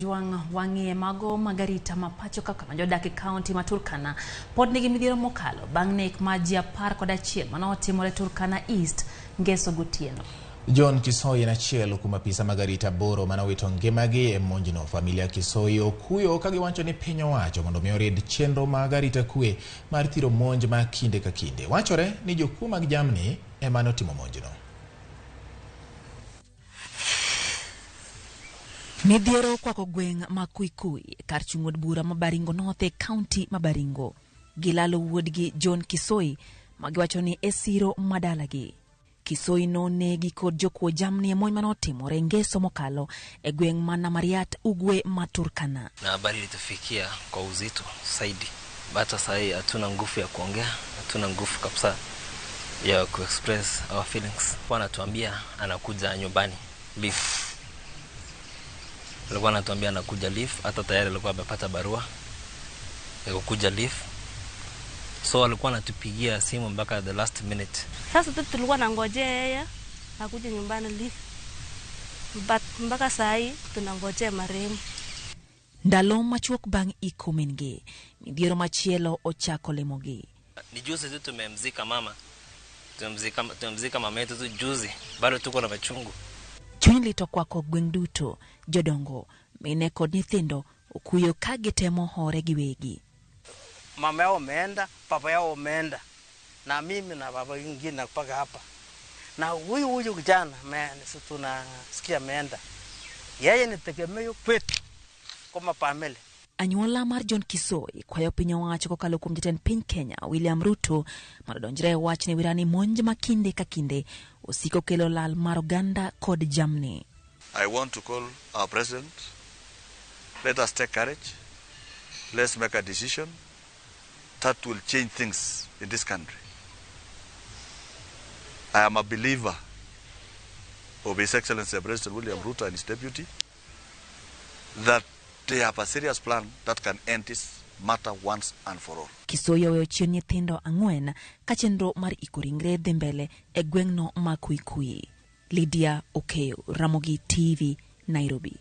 Juang wangie mago magarita mapacho kaka manjodak county ma Turkana pod nigi midhiero mokalo bang' nek ma ji 11 manotimore Turkana East ngeso gotieno. John Kisoi na chielo kuma pisa magarita boro manowito ngimagi e monjno. Familia Kisoi okuyo kagiwacho ni piny owacho mondo mi orid chenro magarita kwe mar thiro monj ma kinde ka kinde. Wachore ni jokuo mag jamni ema notimo monjno. Midhiero okwako gweng' ma Kuikui kar chung'od bura ma Baringo North e county ma Baringo. Gilalo wuodgi John Kisoi magiwacho ni esiro madalagi. Kisoi no negi kod jokuo jamni e monj manotimore ngeso mokalo e gweng' ma Namariat ugwe ma Turkana. Na habari ilitufikia kwa uzito zaidi. Bata sahi hatuna nguvu ya kuongea, hatuna nguvu kabisa ya kuexpress our feelings. Wanatuambia anakuja nyumbani leave. Alikuwa anatuambia anakuja leave, hata tayari alikuwa amepata barua ya kukuja leave. So alikuwa anatupigia simu mpaka the last minute. Sasa tulikuwa nangojea yeye akuje nyumbani leave. Mpaka sahi tunangojea marehemu. Ndalo machuok bang' iko mingi, midhiero machielo ochako lemogi. Ni juzi tu tumemzika mama. Tumemzika mama yetu tu juzi. Bado tuko na machungu. Chuny lit okwako gweng' duto, jodongo, mine kod nyithindo okuyo ka gitemo hore giwegi. Mama yao umeenda, papa yao umeenda, na mimi na baba wengine mpaka hapa. Na huyu kijana tunasikia ameenda. Yeye ni tegemeo kwetu kama family. Anyuola mar John Kisoi kwayo piny owacho kokalo kuom jatend piny Kenya William Ruto mondo donjre wach ne wirani monj ma kinde ka kinde osiko kelo lal mar oganda kod jamni. I want to call our president. Let us take courage. Let's make a decision that will change things in this country. I am a believer of His Excellency President William Ruto and his deputy that they have a serious plan that can end this matter once and for all. Kisoi oweyo chien nyithindo 4 ka chenro mar iko ringre dhi mbele e gweng'no ma Kuikui. Lydia Okeyo, Ramogi TV, Nairobi.